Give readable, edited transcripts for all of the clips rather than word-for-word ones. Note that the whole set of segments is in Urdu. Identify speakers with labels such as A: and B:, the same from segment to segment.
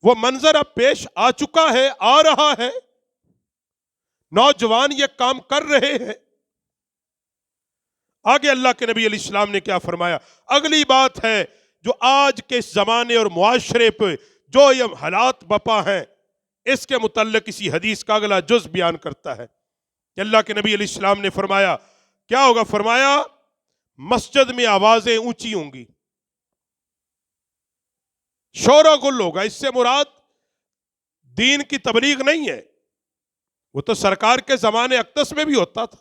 A: وہ منظر اب پیش آ چکا ہے، آ رہا ہے، نوجوان یہ کام کر رہے ہیں۔ آگے اللہ کے نبی علیہ السلام نے کیا فرمایا؟ اگلی بات ہے جو آج کے زمانے اور معاشرے پہ جو یہ حالات بپا ہیں، اس کے متعلق اسی حدیث کا اگلا جز بیان کرتا ہے کہ اللہ کے نبی علیہ السلام نے فرمایا کیا ہوگا؟ فرمایا مسجد میں آوازیں اونچی ہوں گی، شور و غل ہوگا۔ اس سے مراد دین کی تبلیغ نہیں ہے، وہ تو سرکار کے زمانے اقدس میں بھی ہوتا تھا،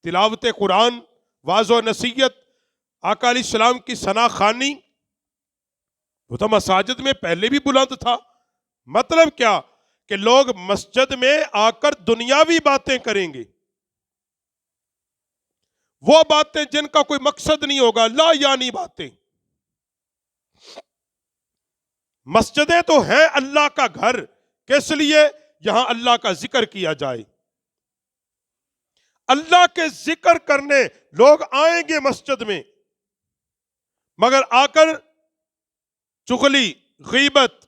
A: تلاوت قرآن، واعظ و نصیحت، آقا علیہ السلام کی ثنا خوانی، وہ تو مساجد میں پہلے بھی بلند تھا۔ مطلب کیا کہ لوگ مسجد میں آ کر دنیاوی باتیں کریں گے، وہ باتیں جن کا کوئی مقصد نہیں ہوگا، لا یعنی باتیں۔ مسجدیں تو ہیں اللہ کا گھر، کس لیے؟ یہاں اللہ کا ذکر کیا جائے، اللہ کے ذکر کرنے لوگ آئیں گے مسجد میں، مگر آ کر چغلی، غیبت،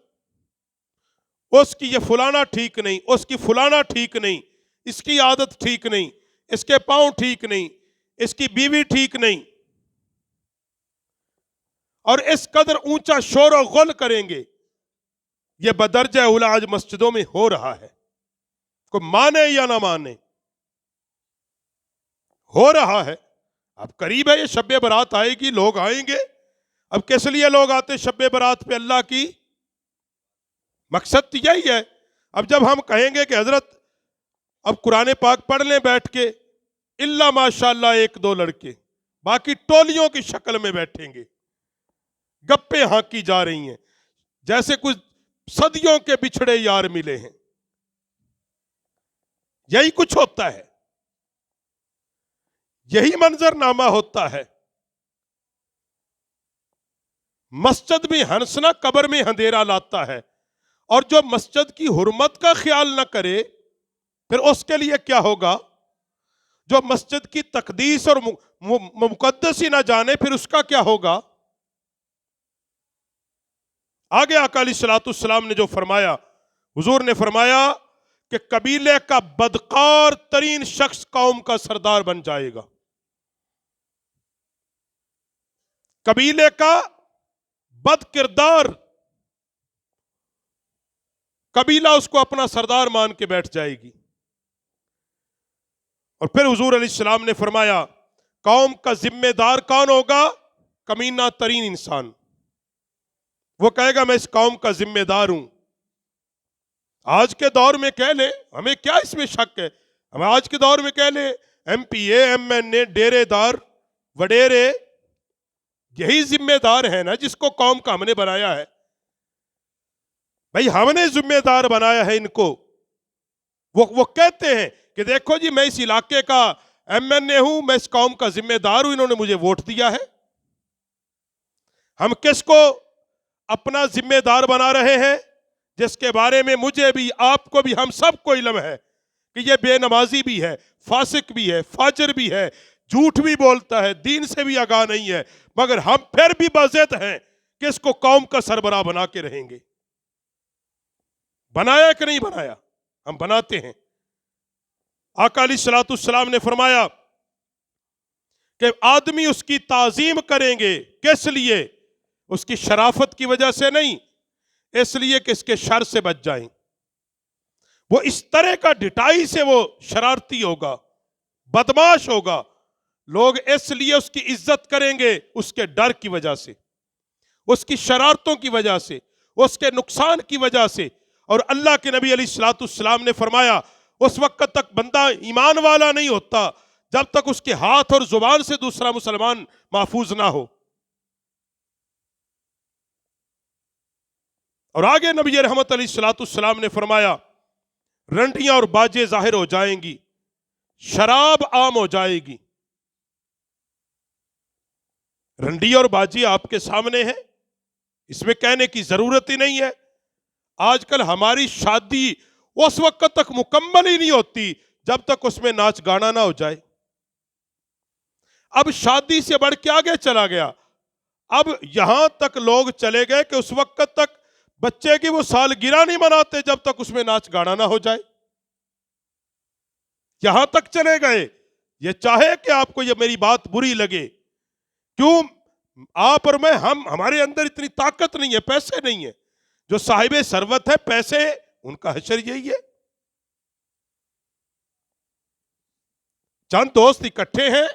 A: اس کی یہ فلانا ٹھیک نہیں، اس کی فلانا ٹھیک نہیں، اس کی عادت ٹھیک نہیں، اس کے پاؤں ٹھیک نہیں، اس کی بیوی ٹھیک نہیں، اور اس قدر اونچا شور و غل کریں گے، یہ بدرجہ اولی آج مسجدوں میں ہو رہا ہے، کوئی مانے یا نہ مانے ہو رہا ہے۔ اب قریب ہے، یہ شب برات آئے گی، لوگ آئیں گے۔ اب کس لیے لوگ آتے شب برات پہ؟ اللہ کی، مقصد یہی ہے۔ اب جب ہم کہیں گے کہ حضرت اب قرآن پاک پڑھ لیں بیٹھ کے، اللہ ماشاءاللہ ایک دو لڑکے، باقی ٹولیوں کی شکل میں بیٹھیں گے، گپیں ہانکی جا رہی ہیں جیسے کچھ صدیوں کے بچھڑے یار ملے ہیں۔ یہی کچھ ہوتا ہے، یہی منظر نامہ ہوتا ہے۔ مسجد میں ہنسنا قبر میں اندھیرا لاتا ہے، اور جو مسجد کی حرمت کا خیال نہ کرے پھر اس کے لیے کیا ہوگا؟ جو مسجد کی تقدیس اور مقدس ہی نہ جانے پھر اس کا کیا ہوگا؟ آگے آقا علیہ الصلوۃ والسلام نے جو فرمایا، حضور نے فرمایا کہ قبیلے کا بدکار ترین شخص قوم کا سردار بن جائے گا۔ قبیلے کا بد کردار، قبیلہ اس کو اپنا سردار مان کے بیٹھ جائے گی۔ اور پھر حضور علیہ السلام نے فرمایا قوم کا ذمہ دار کون ہوگا؟ کمینہ ترین انسان۔ وہ کہے گا میں اس قوم کا ذمہ دار ہوں۔ آج کے دور میں کہہ لیں، ہمیں کیا اس میں شک ہے، ہم آج کے دور میں کہہ لیں ایم پی اے، ایم این اے، ڈیرے دار، وڈیرے، یہی ذمہ دار ہے نا جس کو قوم کا ہم نے بنایا ہے۔ بھائی ہم نے ذمہ دار بنایا ہے ان کو۔ وہ کہتے ہیں کہ دیکھو جی میں اس علاقے کا ایم این اے ہوں، میں اس قوم کا ذمہ دار ہوں، انہوں نے مجھے ووٹ دیا ہے۔ ہم کس کو اپنا ذمہ دار بنا رہے ہیں؟ جس کے بارے میں مجھے بھی، آپ کو بھی، ہم سب کو علم ہے کہ یہ بے نمازی بھی ہے، فاسق بھی ہے، فاجر بھی ہے، جھوٹ بھی بولتا ہے، دین سے بھی آگاہ نہیں ہے، مگر ہم پھر بھی باضد ہیں کہ اس کو قوم کا سربراہ بنا کے رہیں گے۔ بنایا کہ نہیں بنایا؟ ہم بناتے ہیں۔ آقا علیہ الصلوۃ والسلام نے فرمایا کہ آدمی اس کی تعظیم کریں گے، کس لیے؟ اس کی شرافت کی وجہ سے نہیں، اس لیے کہ اس کے شر سے بچ جائیں۔ وہ اس طرح کا ڈٹائی سے وہ شرارتی ہوگا، بدماش ہوگا، لوگ اس لیے اس کی عزت کریں گے اس کے ڈر کی وجہ سے، اس کی شرارتوں کی وجہ سے، اس کے نقصان کی وجہ سے۔ اور اللہ کے نبی علیہ الصلوۃ والسلام نے فرمایا اس وقت تک بندہ ایمان والا نہیں ہوتا جب تک اس کے ہاتھ اور زبان سے دوسرا مسلمان محفوظ نہ ہو۔ اور آگے نبی رحمت علیہ الصلوۃ والسلام نے فرمایا رنڈیاں اور باجے ظاہر ہو جائیں گی، شراب عام ہو جائے گی۔ رنڈی اور باجی آپ کے سامنے ہے، اس میں کہنے کی ضرورت ہی نہیں ہے۔ آج کل ہماری شادی اس وقت تک مکمل ہی نہیں ہوتی جب تک اس میں ناچ گانا نہ ہو جائے۔ اب شادی سے بڑھ کے آگے چلا گیا، اب یہاں تک لوگ چلے گئے کہ اس وقت تک بچے کی وہ سالگرہ نہیں مناتے جب تک اس میں ناچ گانا نہ ہو جائے. یہاں تک چلے گئے. یہ چاہے کہ آپ کو یہ میری بات بری لگے، کیوں آپ اور میں ہمارے اندر اتنی طاقت نہیں ہے، پیسے نہیں ہے. جو صاحب ثروت ہے، پیسے، ان کا حشر یہی ہے. چند دوست اکٹھے ہیں،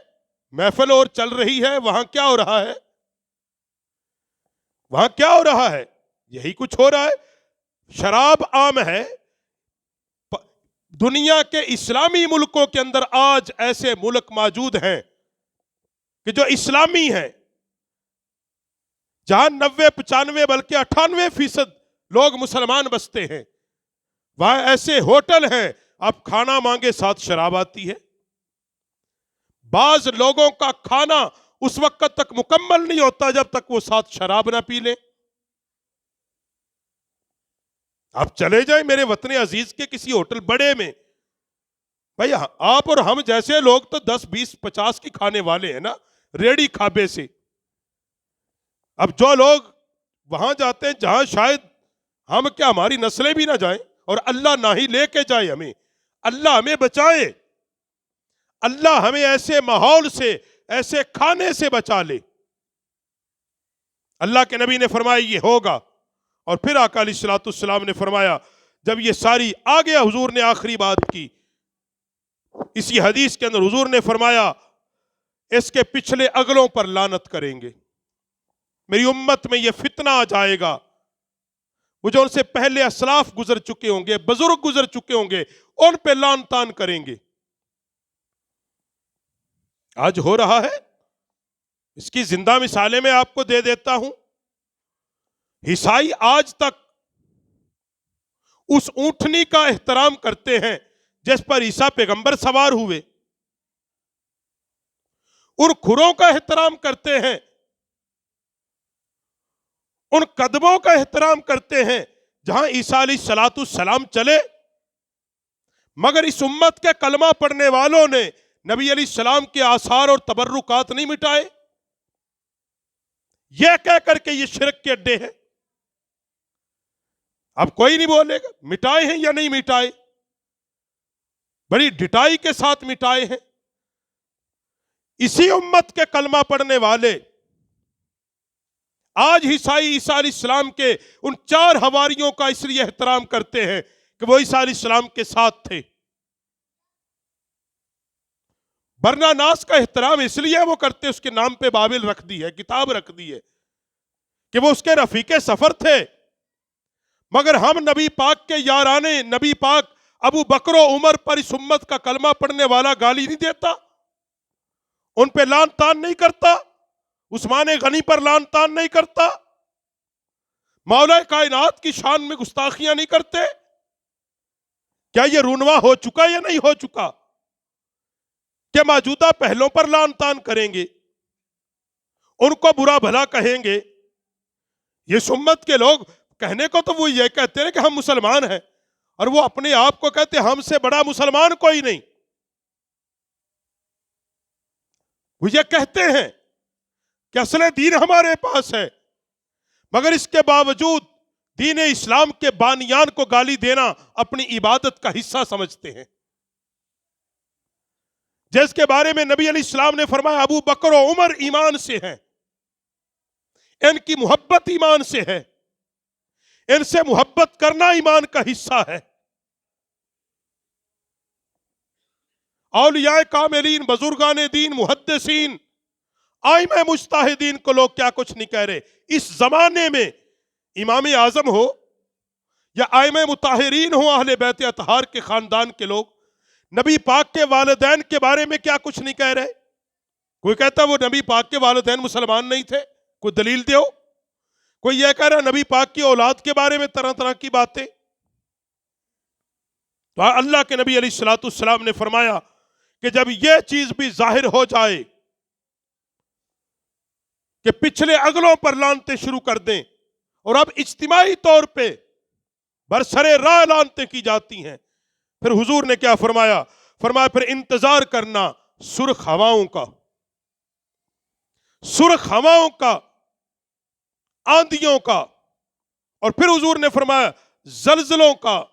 A: محفل اور چل رہی ہے، وہاں کیا ہو رہا ہے؟ وہاں کیا ہو رہا ہے؟ یہی کچھ ہو رہا ہے. شراب عام ہے. دنیا کے اسلامی ملکوں کے اندر آج ایسے ملک موجود ہیں کہ جو اسلامی ہیں، جہاں 90-95 بلکہ 98% لوگ مسلمان بستے ہیں. وہاں ایسے ہوٹل ہیں، آپ کھانا مانگے ساتھ شراب آتی ہے. بعض لوگوں کا کھانا اس وقت تک مکمل نہیں ہوتا جب تک وہ ساتھ شراب نہ پی لیں. آپ چلے جائیں میرے وطن عزیز کے کسی ہوٹل بڑے میں، بھائی آپ اور ہم جیسے لوگ تو 10 20 50 کی کھانے والے ہیں نا، ریڑی کھابے سے. اب جو لوگ وہاں جاتے ہیں جہاں شاید ہم کیا ہماری نسلیں بھی نہ جائیں، اور اللہ نہ ہی لے کے جائے ہمیں، اللہ ہمیں بچائے، اللہ ہمیں ایسے ماحول سے، ایسے کھانے سے بچا لے. اللہ کے نبی نے فرمایا یہ ہوگا. اور پھر آقا علیہ الصلوۃ والسلام نے فرمایا، جب یہ ساری آ گیا، حضور نے آخری بات کی اسی حدیث کے اندر. حضور نے فرمایا اس کے پچھلے اگلوں پر لعنت کریں گے. میری امت میں یہ فتنہ آ جائے گا، وہ جو ان سے پہلے اسلاف گزر چکے ہوں گے، بزرگ گزر چکے ہوں گے، ان پہ لعن طعن کریں گے. آج ہو رہا ہے. اس کی زندہ مثالیں میں آپ کو دے دیتا ہوں. عیسائی آج تک اس اونٹنی کا احترام کرتے ہیں جس پر عیسیٰ پیغمبر سوار ہوئے. ان کھروں کا احترام کرتے ہیں، ان قدموں کا احترام کرتے ہیں جہاں عیسیٰ علیہ الصلوۃ والسلام چلے. مگر اس امت کے کلمہ پڑھنے والوں نے نبی علیہ السلام کے آثار اور تبرکات نہیں مٹائے، یہ کہہ کر کے یہ شرک کے اڈے ہیں. اب کوئی نہیں بولے گا مٹائے ہیں یا نہیں مٹائے، بڑی ڈٹائی کے ساتھ مٹائے ہیں. اسی امت کے کلمہ پڑھنے والے آج عیسائی عیسیٰ علیہ السلام کے ان 4 حواریوں کا اس لیے احترام کرتے ہیں کہ وہ عیسیٰ علیہ السلام کے ساتھ تھے. برناناس کا احترام اس لیے وہ کرتے، اس کے نام پہ بابل رکھ دی ہے، کتاب رکھ دی ہے کہ وہ اس کے رفیق سفر تھے. مگر ہم نبی پاک کے یارانے، نبی پاک ابو بکر و عمر پر اس امت کا کلمہ پڑھنے والا گالی نہیں دیتا، ان پہ لعن طعن نہیں کرتا، عثمان غنی پر لعن طعن نہیں کرتا، مولا کائنات کی شان میں گستاخیاں نہیں کرتے. کیا یہ رونما ہو چکا یا نہیں ہو چکا کہ موجودہ پہلوں پر لعن طعن کریں گے، ان کو برا بھلا کہیں گے؟ یہ امت کے لوگ کہنے کو تو وہ یہ کہتے ہیں کہ ہم مسلمان ہیں، اور وہ اپنے آپ کو کہتے ہیں ہم سے بڑا مسلمان کوئی نہیں. وہ یہ کہتے ہیں کہ اصل دین ہمارے پاس ہے، مگر اس کے باوجود دین اسلام کے بانیان کو گالی دینا اپنی عبادت کا حصہ سمجھتے ہیں، جس کے بارے میں نبی علیہ السلام نے فرمایا ابو بکر و عمر ایمان سے ہیں، ان کی محبت ایمان سے ہے، ان سے محبت کرنا ایمان کا حصہ ہے. اولیاء کاملین، بزرگان دین، محدثین، آئمہ مجتہدین کو لوگ کیا کچھ نہیں کہہ رہے. اس زمانے میں امام اعظم ہو یا آئمہ مطہرین ہو، اہل بیت اطہار کے خاندان کے لوگ نبی پاک کے والدین کے بارے میں کیا کچھ نہیں کہہ رہے. کوئی کہتا وہ نبی پاک کے والدین مسلمان نہیں تھے، کوئی دلیل دیو. کوئی یہ کہہ رہا نبی پاک کی اولاد کے بارے میں طرح طرح کی باتیں. تو اللہ کے نبی علیہ الصلوۃ والسلام نے فرمایا کہ جب یہ چیز بھی ظاہر ہو جائے کہ پچھلے اگلوں پر لعنتیں شروع کر دیں، اور اب اجتماعی طور پہ برسرے راہ لعنتیں کی جاتی ہیں، پھر حضور نے کیا فرمایا؟ فرمایا پھر انتظار کرنا سرخ ہواؤں کا، سرخ ہواؤں کا، آندھیوں کا، اور پھر حضور نے فرمایا زلزلوں کا،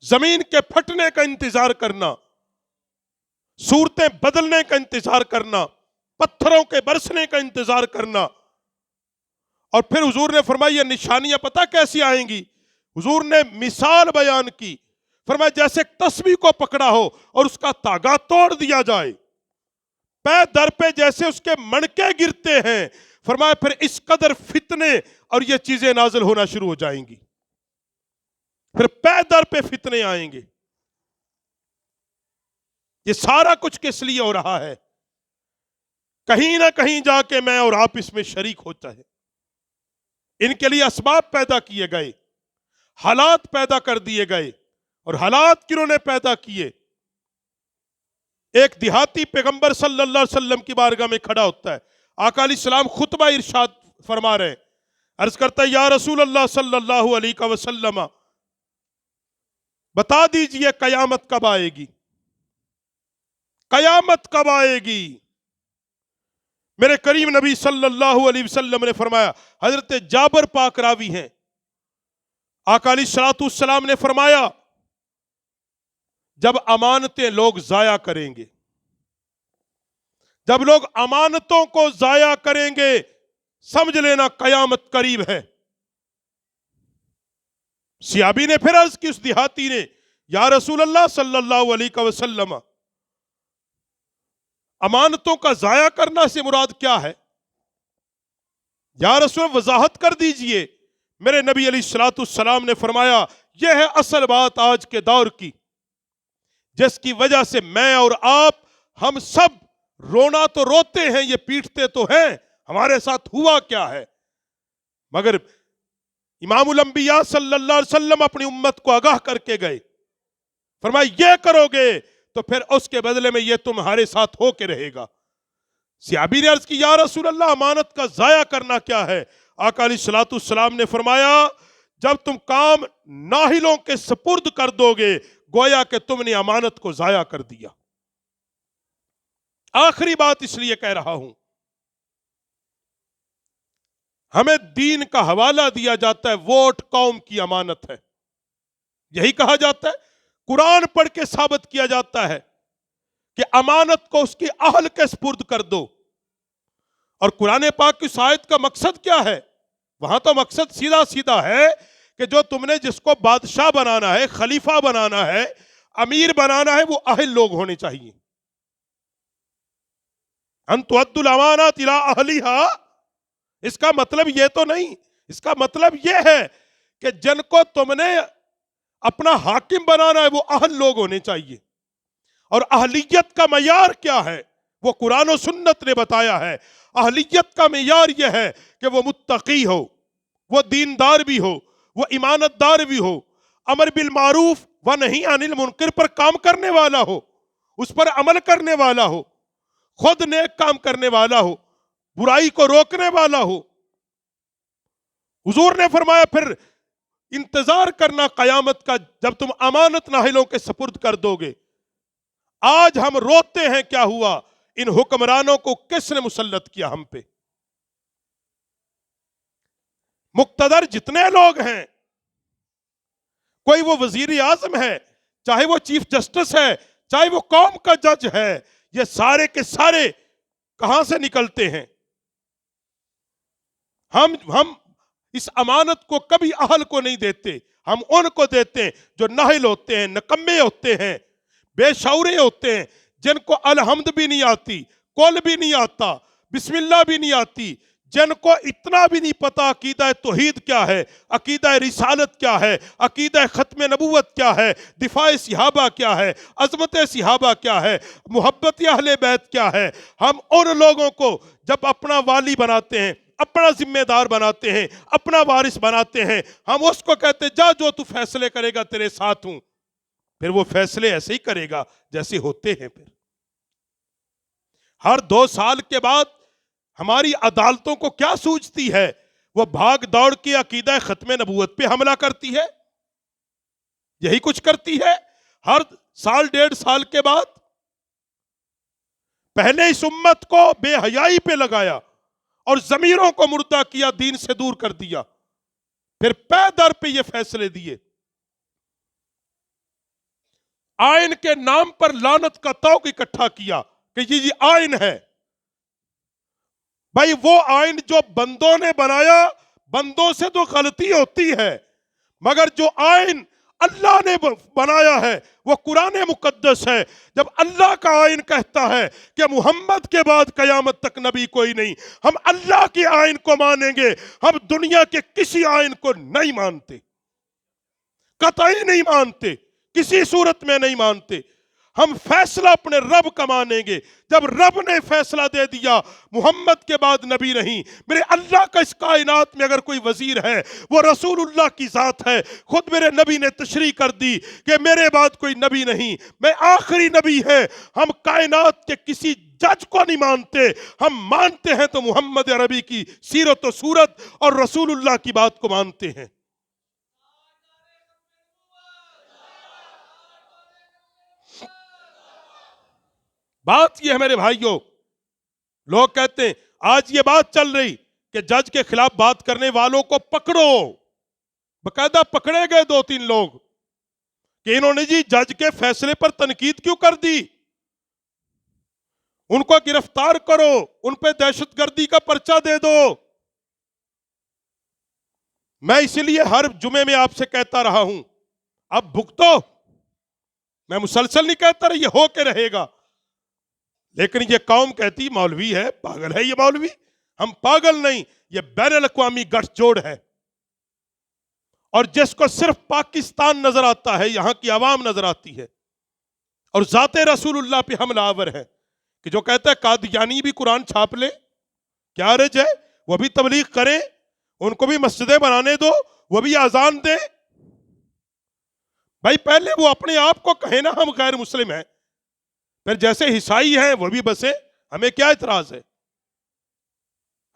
A: زمین کے پھٹنے کا انتظار کرنا، صورتیں بدلنے کا انتظار کرنا، پتھروں کے برسنے کا انتظار کرنا. اور پھر حضور نے فرمایا یہ نشانیاں پتہ کیسی آئیں گی؟ حضور نے مثال بیان کی، فرمایا جیسے ایک تسبیح کو پکڑا ہو اور اس کا تاگا توڑ دیا جائے، پے در پہ جیسے اس کے مڑکے گرتے ہیں. فرمایا پھر اس قدر فتنے اور یہ چیزیں نازل ہونا شروع ہو جائیں گی، پھر پے در پہ فتنے آئیں گے. یہ سارا کچھ کس لیے ہو رہا ہے؟ کہیں نہ کہیں جا کے میں اور آپ اس میں شریک ہوتا ہے. ان کے لیے اسباب پیدا کیے گئے، حالات پیدا کر دیے گئے. اور حالات کنہوں نے پیدا کیے؟ ایک دیہاتی پیغمبر صلی اللہ علیہ وسلم کی بارگاہ میں کھڑا ہوتا ہے، آقا علیہ السلام خطبہ ارشاد فرما رہے ہیں. عرض کرتا ہے یا رسول اللہ صلی اللہ علیہ وسلم بتا دیجئے قیامت کب آئے گی؟ قیامت کب آئے گی؟ میرے کریم نبی صلی اللہ علیہ وسلم نے فرمایا، حضرت جابر پاک راوی ہیں، آقا علیہ السلام نے فرمایا جب امانتیں لوگ ضائع کریں گے، جب لوگ امانتوں کو ضائع کریں گے، سمجھ لینا قیامت قریب ہے. صحابی نے پھر عرض کی، اس دیہاتی نے، یا رسول اللہ صلی اللہ علیہ وسلم امانتوں کا ضائع کرنا سے مراد کیا ہے؟ یا رسول وضاحت کر دیجئے. میرے نبی علیہ السلام نے فرمایا یہ ہے اصل بات آج کے دور کی، جس کی وجہ سے میں اور آپ ہم سب رونا تو روتے ہیں، یہ پیٹتے تو ہیں. ہمارے ساتھ ہوا کیا ہے؟ مگر امام الانبیاء صلی اللہ علیہ وسلم اپنی امت کو آگاہ کر کے گئے، فرمایا یہ کرو گے تو پھر اس کے بدلے میں یہ تمہارے ساتھ ہو کے رہے گا. صحابی نے عرض کی یا رسول اللہ امانت کا ضائع کرنا کیا ہے؟ آقا علیہ السلام نے فرمایا جب تم کام ناہلوں کے سپرد کر دو گے گویا کہ تم نے امانت کو ضائع کر دیا. آخری بات اس لیے کہہ رہا ہوں، ہمیں دین کا حوالہ دیا جاتا ہے، ووٹ قوم کی امانت ہے، یہی کہا جاتا ہے. قرآن پڑھ کے ثابت کیا جاتا ہے کہ امانت کو اس کی اہل کے سپرد کر دو. اور قرآن پاک کی اس آیت کا مقصد کیا ہے؟ وہاں تو مقصد سیدھا سیدھا ہے کہ جو تم نے جس کو بادشاہ بنانا ہے، خلیفہ بنانا ہے، امیر بنانا ہے، وہ اہل لوگ ہونے چاہیے. ان تؤدوا الامانات الی اہلیہا، اس کا مطلب یہ تو نہیں، اس کا مطلب یہ ہے کہ جن کو تم نے اپنا حاکم بنانا ہے وہ اہل لوگ ہونے چاہیے. اور اہلیت کا معیار کیا ہے؟ وہ قرآن و سنت نے بتایا ہے. اہلیت کا معیار یہ ہے کہ وہ متقی ہو، وہ دیندار بھی ہو، وہ امانت دار بھی ہو، امر بالمعروف و نہی عن المنکر پر کام کرنے والا ہو، اس پر عمل کرنے والا ہو، خود نیک کام کرنے والا ہو، برائی کو روکنے والا ہو. حضور نے فرمایا پھر انتظار کرنا قیامت کا جب تم امانت ناہلوں کے سپرد کر دو گے. آج ہم روتے ہیں کیا ہوا؟ ان حکمرانوں کو کس نے مسلط کیا ہم پہ؟ مقتدر جتنے لوگ ہیں، کوئی وہ وزیر اعظم ہے، چاہے وہ چیف جسٹس ہے، چاہے وہ قوم کا جج ہے، یہ سارے کے سارے کہاں سے نکلتے ہیں؟ ہم اس امانت کو کبھی اہل کو نہیں دیتے، ہم ان کو دیتے ہیں جو ناہل ہوتے ہیں، نکمے ہوتے ہیں، بے شعورے ہوتے ہیں، جن کو الحمد بھی نہیں آتی، قول بھی نہیں آتا، بسم اللہ بھی نہیں آتی، جن کو اتنا بھی نہیں پتا عقیدہ توحید کیا ہے، عقیدہ رسالت کیا ہے، عقیدہ ختم نبوت کیا ہے، دفاع صحابہ کیا ہے، عظمت صحابہ کیا ہے، محبت اہل بیت کیا ہے. ہم ان لوگوں کو جب اپنا والی بناتے ہیں، اپنا ذمہ دار بناتے ہیں، اپنا وارث بناتے ہیں، ہم اس کو کہتے ہیں جا جو تو فیصلے کرے گا تیرے ساتھ ہوں. پھر وہ فیصلے ایسے ہی کرے گا جیسے ہوتے ہیں. پھر ہر 2 سال کے بعد ہماری عدالتوں کو کیا سوچتی ہے؟ وہ بھاگ دوڑ کے عقیدہ ختم نبوت پہ حملہ کرتی ہے، یہی کچھ کرتی ہے. ہر سال 1.5 سال کے بعد پہلے اس امت کو بے حیائی پہ لگایا اور ضمیروں کو مردہ کیا، دین سے دور کر دیا. پھر پے در پہ یہ فیصلے دیے. آئین کے نام پر لعنت کا طوق اکٹھا کیا کہ یہ آئین ہے. بھائی وہ آئین جو بندوں نے بنایا، بندوں سے تو غلطی ہوتی ہے، مگر جو آئین اللہ نے بنایا ہے وہ قرآن مقدس ہے. جب اللہ کا آئین کہتا ہے کہ محمد کے بعد قیامت تک نبی کوئی نہیں، ہم اللہ کے آئین کو مانیں گے، ہم دنیا کے کسی آئین کو نہیں مانتے، قطعی نہیں مانتے، کسی صورت میں نہیں مانتے. ہم فیصلہ اپنے رب کا مانیں گے. جب رب نے فیصلہ دے دیا محمد کے بعد نبی نہیں، میرے اللہ کا اس کائنات میں اگر کوئی وزیر ہے وہ رسول اللہ کی ذات ہے. خود میرے نبی نے تشریح کر دی کہ میرے بعد کوئی نبی نہیں، میں آخری نبی ہے. ہم کائنات کے کسی جج کو نہیں مانتے، ہم مانتے ہیں تو محمد عربی کی سیرت و صورت اور رسول اللہ کی بات کو مانتے ہیں. بات یہ ہے میرے بھائیوں، لوگ کہتے ہیں آج یہ بات چل رہی کہ جج کے خلاف بات کرنے والوں کو پکڑو. باقاعدہ پکڑے گئے 2-3 لوگ کہ انہوں نے جی جج کے فیصلے پر تنقید کیوں کر دی، ان کو گرفتار کرو، ان پہ دہشت گردی کا پرچہ دے دو. میں اسی لیے ہر جمعے میں آپ سے کہتا رہا ہوں اب بھگتو. میں مسلسل نہیں کہتا رہا یہ ہو کے رہے گا، لیکن یہ قوم کہتی مولوی ہے، پاگل ہے یہ مولوی. ہم پاگل نہیں، یہ بین الاقوامی گٹھ جوڑ ہے. اور جس کو صرف پاکستان نظر آتا ہے، یہاں کی عوام نظر آتی ہے، اور ذات رسول اللہ پہ حملہ آور ہے کہ جو کہتا ہے قادیانی بھی قرآن چھاپ لے، کیا رج ہے، وہ بھی تبلیغ کریں، ان کو بھی مسجدیں بنانے دو، وہ بھی اذان دیں. بھائی پہلے وہ اپنے آپ کو کہیں نا ہم غیر مسلم ہیں، پھر جیسے عیسائی ہیں وہ بھی بسیں. ہمیں کیا اعتراض ہے؟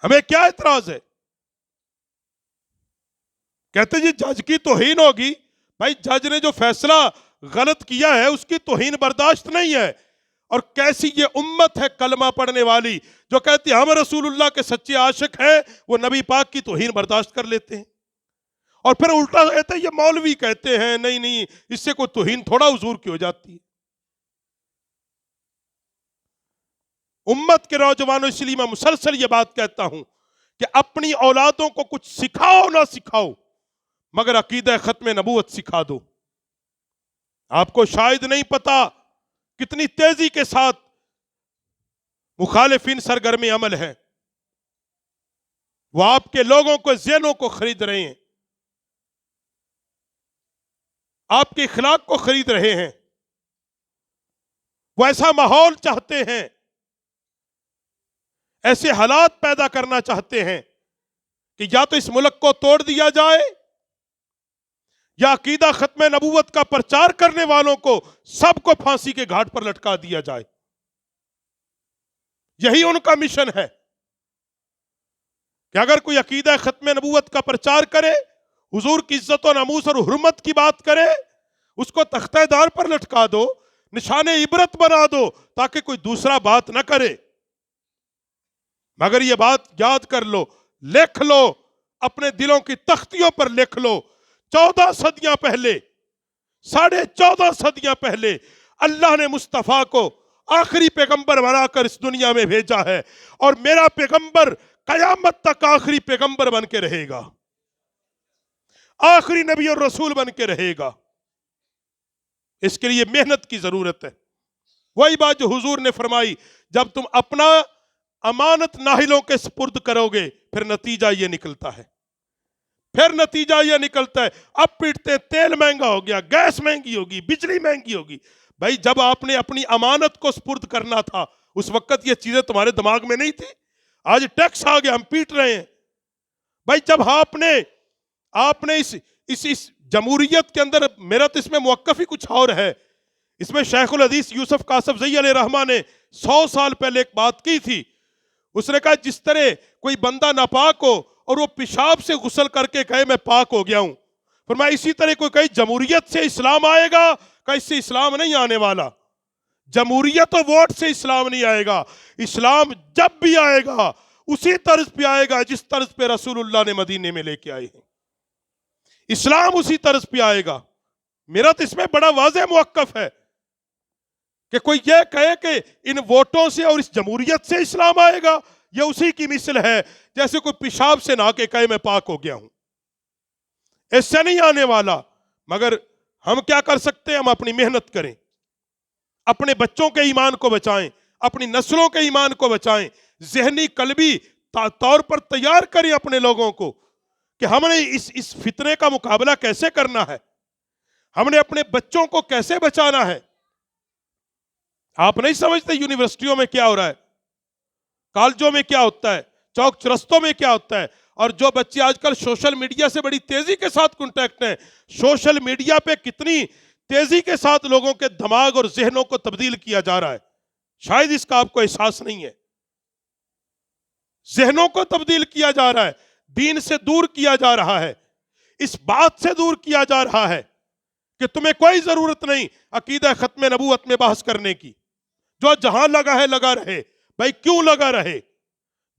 A: ہمیں کیا اعتراض ہے؟ کہتے جی جج کی توہین ہوگی. بھائی جج نے جو فیصلہ غلط کیا ہے اس کی توہین برداشت نہیں ہے. اور کیسی یہ امت ہے کلمہ پڑھنے والی جو کہتی ہے ہم رسول اللہ کے سچے عاشق ہیں، وہ نبی پاک کی توہین برداشت کر لیتے ہیں. اور پھر الٹا کہتے ہیں یہ مولوی کہتے ہیں نہیں نہیں اس سے کوئی توہین تھوڑا حضور کی ہو جاتی ہے. امت کے نوجوانوں، اس لیے میں مسلسل یہ بات کہتا ہوں کہ اپنی اولادوں کو کچھ سکھاؤ نہ سکھاؤ، مگر عقیدہ ختم نبوت سکھا دو. آپ کو شاید نہیں پتا کتنی تیزی کے ساتھ مخالفین سرگرم عمل ہیں. وہ آپ کے لوگوں کو، ذہنوں کو خرید رہے ہیں، آپ کے اخلاق کو خرید رہے ہیں. وہ ایسا ماحول چاہتے ہیں، ایسے حالات پیدا کرنا چاہتے ہیں کہ یا تو اس ملک کو توڑ دیا جائے یا عقیدہ ختم نبوت کا پرچار کرنے والوں کو سب کو پھانسی کے گھاٹ پر لٹکا دیا جائے. یہی ان کا مشن ہے کہ اگر کوئی عقیدہ ختم نبوت کا پرچار کرے، حضور کی عزت و ناموس اور حرمت کی بات کرے، اس کو تختہ دار پر لٹکا دو، نشان عبرت بنا دو تاکہ کوئی دوسرا بات نہ کرے. مگر یہ بات یاد کر لو، لکھ لو، اپنے دلوں کی تختیوں پر لکھ لو، 14 صدیاں پہلے، 14.5 صدیاں پہلے اللہ نے مصطفیٰ کو آخری پیغمبر بنا کر اس دنیا میں بھیجا ہے، اور میرا پیغمبر قیامت تک آخری پیغمبر بن کے رہے گا، آخری نبی اور رسول بن کے رہے گا. اس کے لیے محنت کی ضرورت ہے. وہی بات جو حضور نے فرمائی، جب تم اپنا امانت ناہلوں کے سپرد کرو گے پھر نتیجہ یہ نکلتا ہے، پھر نتیجہ یہ نکلتا ہے. اب پیٹتے تیل مہنگا ہو گیا، گیس مہنگی ہوگی، بجلی مہنگی ہوگی. بھائی جب آپ نے اپنی امانت کو سپرد کرنا تھا اس وقت یہ چیزیں تمہارے دماغ میں نہیں تھی. آج ٹیکس آ گیا، ہم پیٹ رہے ہیں. بھائی جب آپ نے اس جمہوریت کے اندر، میرا تو اس میں موقف ہی کچھ اور ہے، اس میں شیخ الحدیث یوسف قاسفزئی علیہ رحمہ نے 100 سال پہلے ایک بات کی تھی. اس نے کہا جس طرح کوئی بندہ ناپاک ہو اور وہ پیشاب سے غسل کر کے کہے میں پاک ہو گیا ہوں، فرمایا اسی طرح کوئی کہے جمہوریت سے اسلام آئے گا، کہ اس سے اسلام نہیں آنے والا. جمہوریت و ووٹ سے اسلام نہیں آئے گا. اسلام جب بھی آئے گا اسی طرز پہ آئے گا جس طرز پہ رسول اللہ نے مدینے میں لے کے آئے ہیں. اسلام اسی طرز پہ آئے گا. میرا تو اس میں بڑا واضح موقف ہے کہ کوئی یہ کہے کہ ان ووٹوں سے اور اس جمہوریت سے اسلام آئے گا، یہ اسی کی مثل ہے جیسے کوئی پیشاب سے نہا کے کہے میں پاک ہو گیا ہوں. اس سے نہیں آنے والا. مگر ہم کیا کر سکتے ہیں؟ ہم اپنی محنت کریں، اپنے بچوں کے ایمان کو بچائیں، اپنی نسلوں کے ایمان کو بچائیں، ذہنی قلبی طور پر تیار کریں اپنے لوگوں کو کہ ہم نے اس فتنے کا مقابلہ کیسے کرنا ہے، ہم نے اپنے بچوں کو کیسے بچانا ہے. آپ نہیں سمجھتے یونیورسٹیوں میں کیا ہو رہا ہے، کالجوں میں کیا ہوتا ہے، چوک چرستوں میں کیا ہوتا ہے. اور جو بچے آج کل سوشل میڈیا سے بڑی تیزی کے ساتھ کنٹیکٹ ہیں، سوشل میڈیا پہ کتنی تیزی کے ساتھ لوگوں کے دماغ اور ذہنوں کو تبدیل کیا جا رہا ہے، شاید اس کا آپ کو احساس نہیں ہے. ذہنوں کو تبدیل کیا جا رہا ہے، دین سے دور کیا جا رہا ہے، اس بات سے دور کیا جا رہا ہے کہ تمہیں کوئی ضرورت نہیں عقیدہ ختم نبوت میں بحث کرنے کی. جو جہاں لگا ہے لگا رہے. بھائی کیوں لگا رہے؟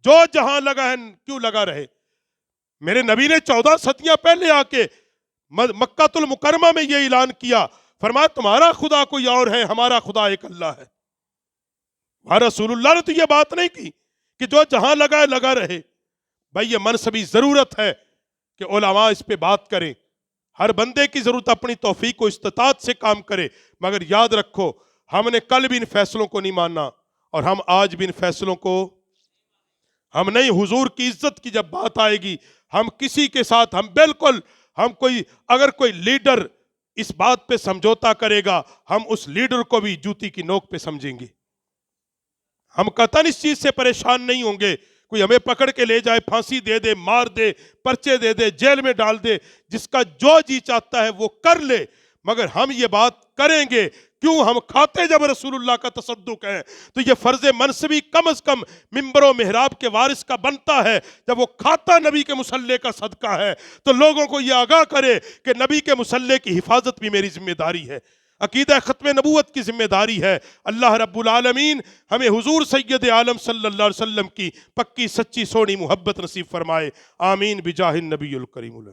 A: جو جہاں لگا ہے کیوں لگا رہے؟ میرے نبی نے 14 صدیاں پہلے آ کے مکہ المکرمہ میں یہ اعلان کیا، فرمایا تمہارا خدا کوئی اور ہے، ہمارا خدا ایک اللہ ہے. رسول اللہ نے تو یہ بات نہیں کی کہ جو جہاں لگا ہے لگا رہے. بھائی یہ منصبی ضرورت ہے کہ علماء اس پہ بات کریں. ہر بندے کی ضرورت اپنی توفیق و استطاعت سے کام کرے. مگر یاد رکھو ہم نے کل بھی ان فیصلوں کو نہیں ماننا اور ہم آج بھی ان فیصلوں کو ہم نہیں. حضور کی عزت کی جب بات آئے گی ہم کسی کے ساتھ اگر کوئی لیڈر اس بات پہ سمجھوتا کرے گا ہم اس لیڈر کو بھی جوتی کی نوک پہ سمجھیں گے. ہم قطعاً اس چیز سے پریشان نہیں ہوں گے کوئی ہمیں پکڑ کے لے جائے، پھانسی دے دے، مار دے، پرچے دے دے، جیل میں ڈال دے. جس کا جو جی چاہتا ہے وہ کر لے. مگر ہم یہ بات کریں گے کیوں؟ ہم کھاتے جب رسول اللہ کا تصدق ہے تو یہ فرض منصبی کم از کم منبر و محراب کے وارث کا بنتا ہے. جب وہ کھاتا نبی کے مصلے کا صدقہ ہے تو لوگوں کو یہ آگاہ کرے کہ نبی کے مصلے کی حفاظت بھی میری ذمہ داری ہے، عقیدہ ختم نبوت کی ذمہ داری ہے. اللہ رب العالمین ہمیں حضور سید عالم صلی اللہ علیہ وسلم کی پکی سچی سونی محبت نصیب فرمائے. آمین بجاہ النبی الکریم.